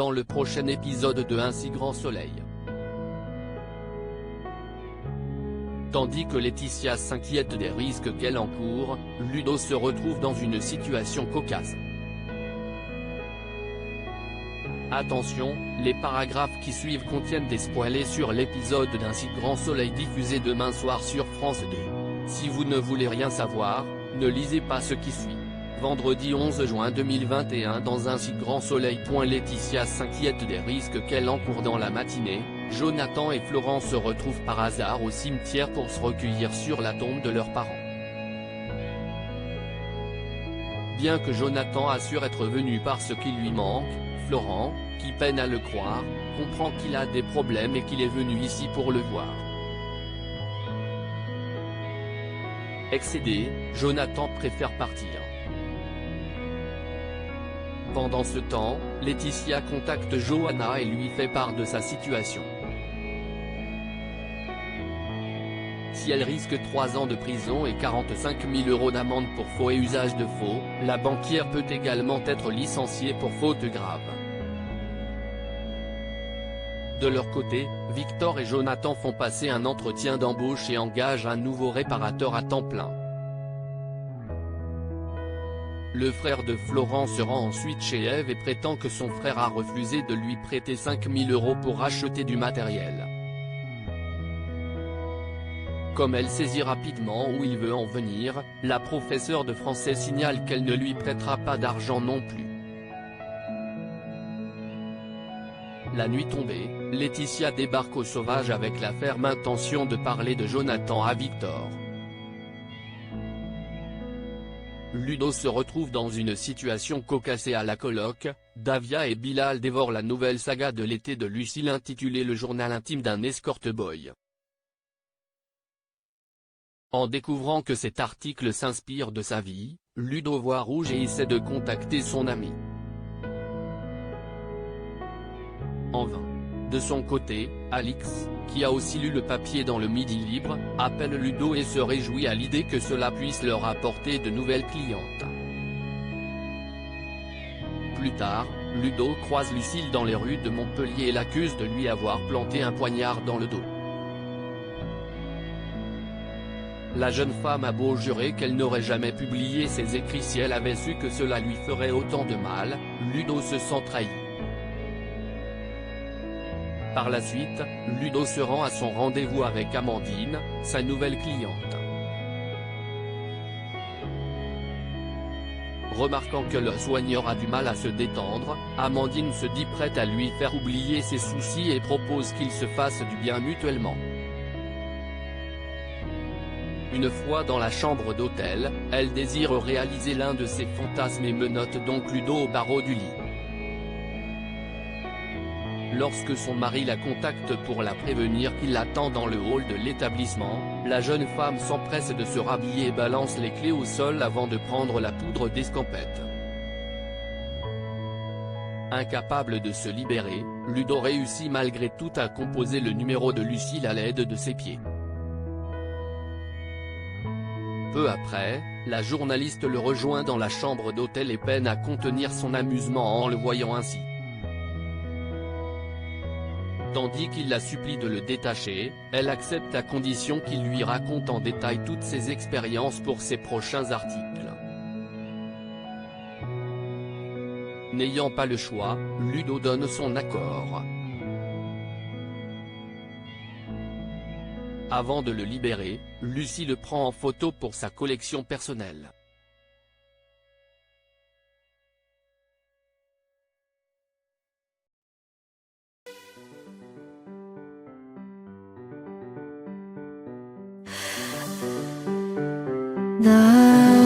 dans le prochain épisode de Un si grand soleil. Tandis que Laetitia s'inquiète des risques qu'elle encourt, Ludo se retrouve dans une situation cocasse. Attention, les paragraphes qui suivent contiennent des spoilers sur l'épisode d'Un si grand soleil diffusé demain soir sur France 2. Si vous ne voulez rien savoir, ne lisez pas ce qui suit. Vendredi 11 juin 2021 dans Un si grand soleil. Laetitia s'inquiète des risques qu'elle encourt. Dans la matinée, Jonathan et Florent se retrouvent par hasard au cimetière pour se recueillir sur la tombe de leurs parents. Bien que Jonathan assure être venu parce qu'il lui manque, Florent, qui peine à le croire, comprend qu'il a des problèmes et qu'il est venu ici pour le voir. Excédé, Jonathan préfère partir. Pendant ce temps, Laetitia contacte Johanna et lui fait part de sa situation. Si elle risque 3 ans de prison et 45 000 € d'amende pour faux et usage de faux, la banquière peut également être licenciée pour faute grave. De leur côté, Victor et Jonathan font passer un entretien d'embauche et engagent un nouveau réparateur à temps plein. Le frère de Florent se rend ensuite chez Eve et prétend que son frère a refusé de lui prêter 5 000 € pour acheter du matériel. Comme elle saisit rapidement où il veut en venir, la professeure de français signale qu'elle ne lui prêtera pas d'argent non plus. La nuit tombée, Laetitia débarque au sauvage avec la ferme intention de parler de Jonathan à Victor. Ludo se retrouve dans une situation cocasse à la coloc. Davia et Bilal dévorent la nouvelle saga de l'été de Lucille intitulée Le journal intime d'un escort boy. En découvrant que cet article s'inspire de sa vie, Ludo voit rouge et essaie de contacter son ami. En vain. De son côté, Alix, qui a aussi lu le papier dans le Midi Libre, appelle Ludo et se réjouit à l'idée que cela puisse leur apporter de nouvelles clientes. Plus tard, Ludo croise Lucille dans les rues de Montpellier et l'accuse de lui avoir planté un poignard dans le dos. La jeune femme a beau jurer qu'elle n'aurait jamais publié ses écrits si elle avait su que cela lui ferait autant de mal, Ludo se sent trahi. Par la suite, Ludo se rend à son rendez-vous avec Amandine, sa nouvelle cliente. Remarquant que le soigneur a du mal à se détendre, Amandine se dit prête à lui faire oublier ses soucis et propose qu'ils se fassent du bien mutuellement. Une fois dans la chambre d'hôtel, elle désire réaliser l'un de ses fantasmes et menotte donc Ludo au barreau du lit. Lorsque son mari la contacte pour la prévenir qu'il l'attend dans le hall de l'établissement, la jeune femme s'empresse de se rhabiller et balance les clés au sol avant de prendre la poudre d'escampette. Incapable de se libérer, Ludo réussit malgré tout à composer le numéro de Lucille à l'aide de ses pieds. Peu après, la journaliste le rejoint dans la chambre d'hôtel et peine à contenir son amusement en le voyant ainsi. Tandis qu'il la supplie de le détacher, elle accepte à condition qu'il lui raconte en détail toutes ses expériences pour ses prochains articles. N'ayant pas le choix, Ludo donne son accord. Avant de le libérer, Lucie le prend en photo pour sa collection personnelle. 나